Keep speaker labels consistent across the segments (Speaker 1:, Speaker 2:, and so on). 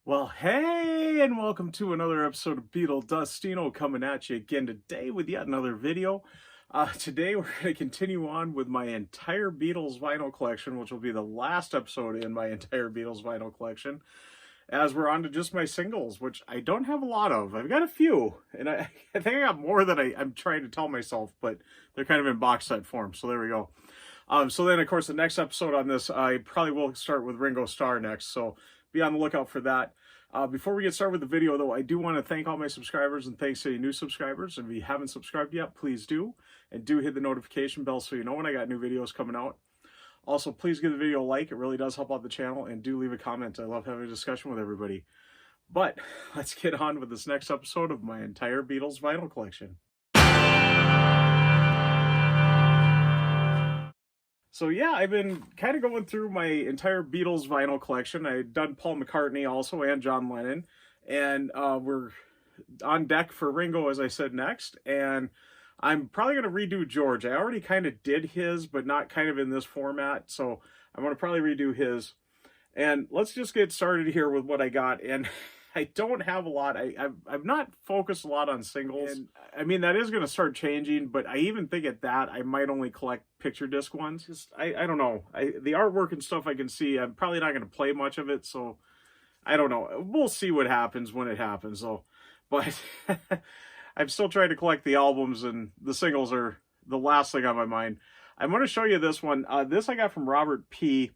Speaker 1: Well, hey, and welcome to another episode of Beetle Dustino coming at you again today with yet another video. Today we're going to continue on with my entire Beatles vinyl collection, which will be the last episode in my entire Beatles vinyl collection, as we're on to just my singles, which I don't have a lot of. I've got a few, and I think I got more than I'm trying to tell myself, but they're kind of in box set form, so there we go. So then, of course, the next episode on this, I probably will start with Ringo Starr next, so be on the lookout for that. Before we get started with the video, though, I do want to thank all my subscribers and thanks to any new subscribers. If you haven't subscribed yet, please do. And do hit the notification bell so you know when I got new videos coming out. Also, please give the video a like. It really does help out the channel. And do leave a comment. I love having a discussion with everybody. But let's get on with this next episode of my entire Beatles vinyl collection. So yeah, I've been kind of going through my entire Beatles vinyl collection. I've done Paul McCartney also and John Lennon. And we're on deck for Ringo, as I said, next. And I'm probably going to redo George. I already kind of did his, but not kind of in this format. So I'm going to probably redo his. And let's just get started here with what I got. And I don't have a lot. I've not focused a lot on singles. And, I mean, that is going to start changing, but I even think at that, I might only collect picture disc ones. Just, I don't know. The artwork and stuff I can see, I'm probably not going to play much of it, so I don't know. We'll see what happens when it happens, though. But I'm still trying to collect the albums, and the singles are the last thing on my mind. I'm going to show you this one. This I got from Robert P.,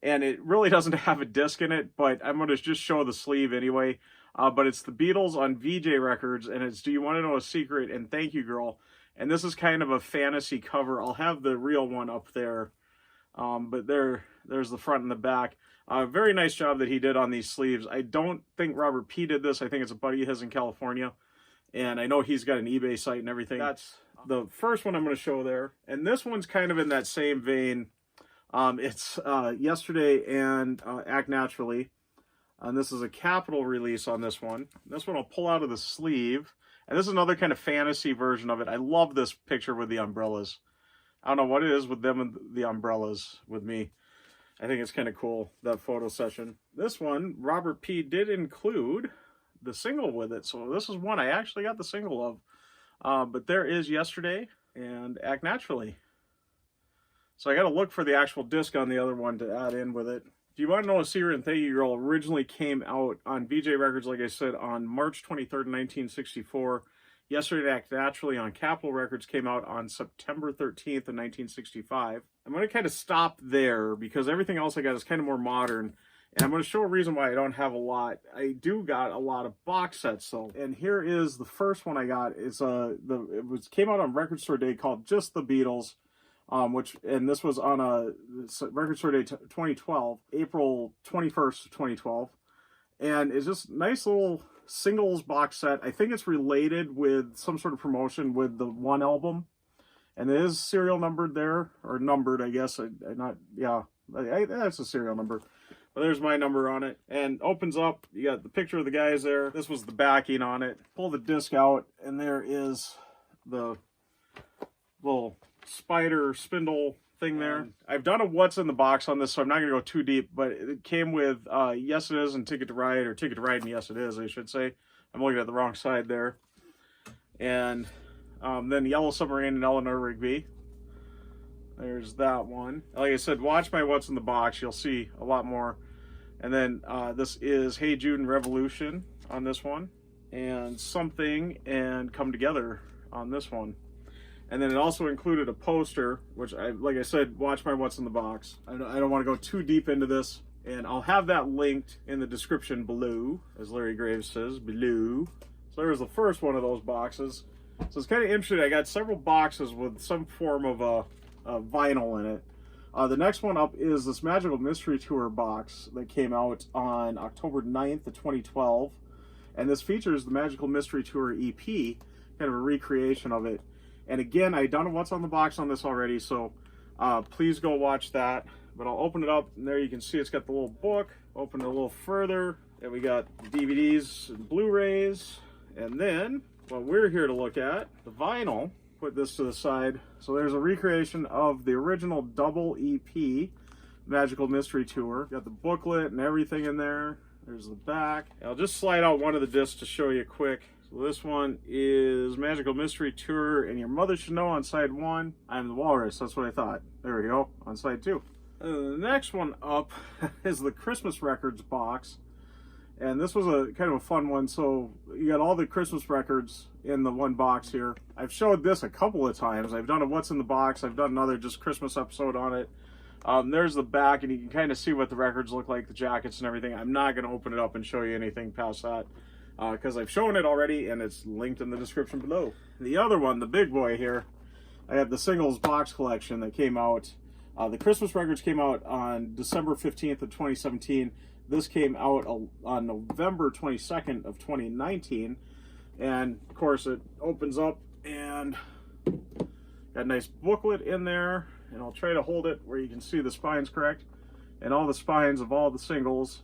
Speaker 1: and it really doesn't have a disc in it, but I'm going to just show the sleeve anyway. But it's the Beatles on VJ Records, and it's Do You Want to Know a Secret and Thank You Girl. And this is kind of a fantasy cover. I'll have the real one up there. But there's the front and the back. Very nice job that he did on these sleeves. I don't think Robert P. did this. I think it's a buddy of his in California. And I know he's got an eBay site and everything. That's the first one I'm going to show there. And this one's kind of in that same vein. It's Yesterday and Act Naturally. And this is a Capitol release on this one. This one I'll pull out of the sleeve. And this is another kind of fantasy version of it. I love this picture with the umbrellas. I don't know what it is with them and the umbrellas with me. I think it's kind of cool, that photo session. This one, Robert P. did include the single with it. So this is one I actually got the single of. But there is Yesterday and Act Naturally. So I got to look for the actual disc on the other one to add in with it. Do You Want to Know a Secret and Thank You Girl originally came out on VJ Records, like I said, on March 23rd, 1964. Yesterday Act Naturally on Capitol Records came out on September 13th of 1965. I'm going to kind of stop there because everything else I got is kind of more modern. And I'm going to show a reason why I don't have a lot. I do got a lot of box sets though. And here is the first one I got. It's came out on Record Store Day called Just the Beatles. And this was on a Record Store Day 2012, April 21st, 2012. And it's just nice little singles box set. I think it's related with some sort of promotion with the one album. And it is serial numbered there, or numbered, I guess. That's a serial number. But there's my number on it. And opens up, you got the picture of the guys there. This was the backing on it. Pull the disc out, and there is the little spider spindle thing there. I've done a what's in the box on this, so I'm not going to go too deep, but it came with Yes It Is and Ticket to Ride, or Ticket to Ride and Yes It Is, I should say. I'm looking at the wrong side there. And then Yellow Submarine and Eleanor Rigby. There's that one. Like I said, watch my what's in the box. You'll see a lot more. And then this is Hey Jude and Revolution on this one. And Something and Come Together on this one. And then it also included a poster, which, like I said, watch my what's in the box. I don't want to go too deep into this. And I'll have that linked in the description below, as Larry Graves says, below. So there's the first one of those boxes. So it's kind of interesting. I got several boxes with some form of a vinyl in it. The next one up is this Magical Mystery Tour box that came out on October 9th of 2012. And this features the Magical Mystery Tour EP, kind of a recreation of it. And again, I've done what's on the box on this already, so please go watch that. But I'll open it up, and there you can see it's got the little book. Open it a little further, and we got DVDs and Blu-rays. And then, what we're here to look at, the vinyl. Put this to the side. So there's a recreation of the original double EP, Magical Mystery Tour. Got the booklet and everything in there. There's the back. I'll just slide out one of the discs to show you quick. So this one is Magical Mystery Tour, and Your Mother Should Know on side 1. I'm the Walrus, that's what I thought. There we go, on side 2. The next one up is the Christmas Records box. And this was a kind of a fun one. So you got all the Christmas records in the one box here. I've showed this a couple of times. I've done a What's in the Box. I've done another just Christmas episode on it. There's the back, and you can kind of see what the records look like, the jackets and everything. I'm not going to open it up and show you anything past that because I've shown it already, and it's linked in the description below. The other one, the big boy here, I have the singles box collection that came out. The Christmas records came out on December 15th of 2017. This came out on November 22nd of 2019. And, of course, it opens up and got a nice booklet in there. And I'll try to hold it where you can see the spines correct. And all the spines of all the singles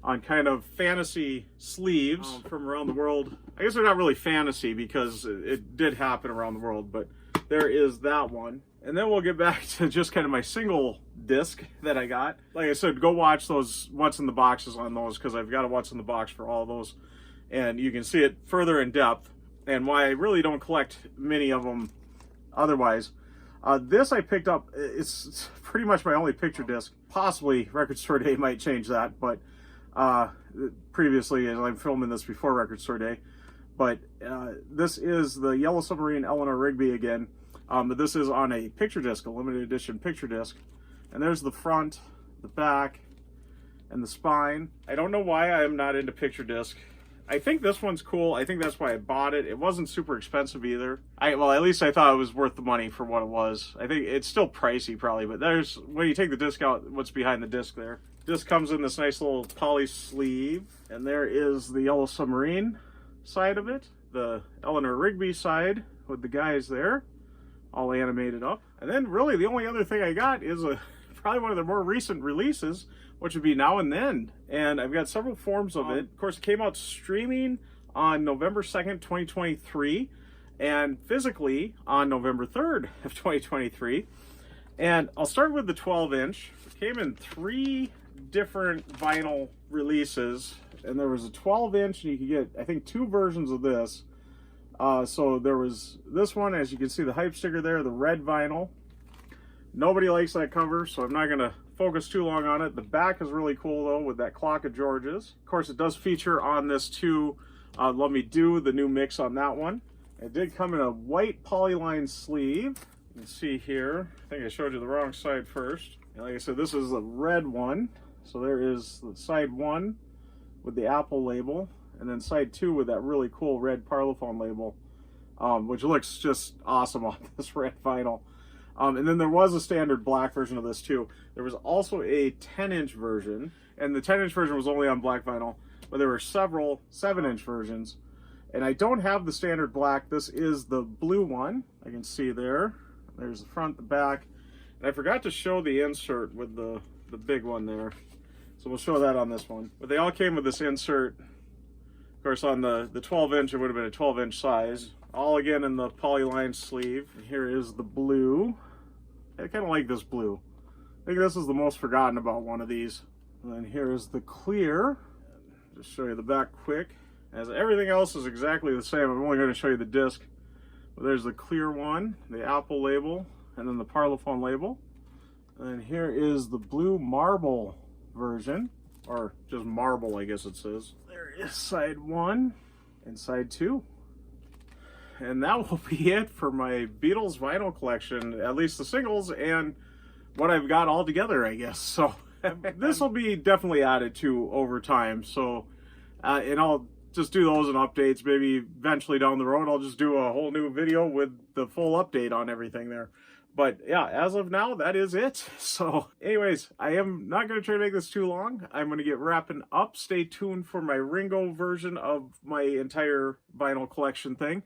Speaker 1: on kind of fantasy sleeves from around the world. I guess they're not really fantasy because it did happen around the world, but there is that one. And then we'll get back to just kind of my single disc that I got. Like I said, go watch those What's in the Boxes on those because I've got a What's in the Box for all those. And you can see it further in depth and why I really don't collect many of them otherwise. This I picked up, it's pretty much my only picture disc. Possibly Record Store Day might change that, but previously, as I'm filming this before Record Store Day. But this is the Yellow Submarine Eleanor Rigby again. But this is on a picture disc, a limited edition picture disc. And there's the front, the back, and the spine. I don't know why I'm not into picture disc. I think this one's cool. I think that's why I bought it. It wasn't super expensive either. Well, at least I thought it was worth the money for what it was. I think it's still pricey probably, but there's, when you take the disc out, what's behind the disc there. This comes in this nice little poly sleeve. And there is the Yellow Submarine side of it. The Eleanor Rigby side with the guys there, all animated up. And then really the only other thing I got is probably one of the more recent releases, which would be Now and Then. And I've got several forms of it. Of course, it came out streaming on November 2nd, 2023, and physically on November 3rd of 2023. And I'll start with the 12-inch. It came in 3 different vinyl releases, and there was a 12-inch, and you could get, I think, 2 versions of this. So there was this one, as you can see the hype sticker there, the red vinyl. Nobody likes that cover, so I'm not going to focus too long on it. The back is really cool though with that clock of George's. Of course, it does feature on this too, Love Me Do, the new mix on that one. It did come in a white polyline sleeve. You can see here, I think I showed you the wrong side first. And like I said, this is the red one. So there is the side 1 with the Apple label, and then side 2 with that really cool red Parlophone label, which looks just awesome on this red vinyl. And then there was a standard black version of this too. There was also a 10-inch version, and the 10-inch version was only on black vinyl, but there were several 7-inch versions. And I don't have the standard black. This is the blue one. I can see there. There's the front, the back. And I forgot to show the insert with the big one there. So we'll show that on this one. But they all came with this insert. Of course, on the 12-inch, it would have been a 12-inch size. All again in the polyline sleeve. And here is the blue. I kind of like this blue. I think this is the most forgotten about one of these. And then here is the clear. Just show you the back quick. As everything else is exactly the same, I'm only going to show you the disc. But there's the clear one, the Apple label, and then the Parlophone label. And then here is the blue marble version, or just marble, I guess it says. There is side 1 and side 2. And that will be it for my Beatles vinyl collection, at least the singles, and what I've got all together, I guess. So this will be definitely added to over time. So, and I'll just do those in updates. Maybe eventually down the road, I'll just do a whole new video with the full update on everything there. But yeah, as of now, that is it. So anyways, I am not going to try to make this too long. I'm going to get wrapping up. Stay tuned for my Ringo version of my entire vinyl collection thing.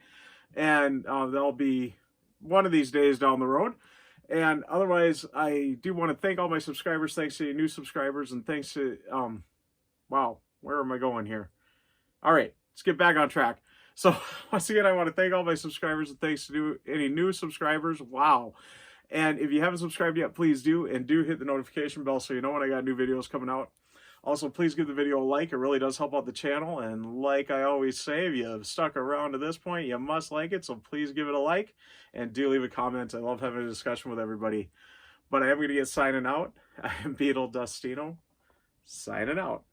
Speaker 1: And that'll be one of these days down the road. And otherwise, I do want to thank all my subscribers. Thanks to new subscribers, and thanks to, wow, where am I going here? All right, let's get back on track. So once again, I want to thank all my subscribers, and thanks to any new subscribers. Wow. And if you haven't subscribed yet, please do, and do hit the notification bell so you know when I got new videos coming out. Also, please give the video a like. It really does help out the channel. And like I always say, if you've stuck around to this point, you must like it. So please give it a like and do leave a comment. I love having a discussion with everybody. But I am going to get signing out. I am Beetle Dustino, signing out.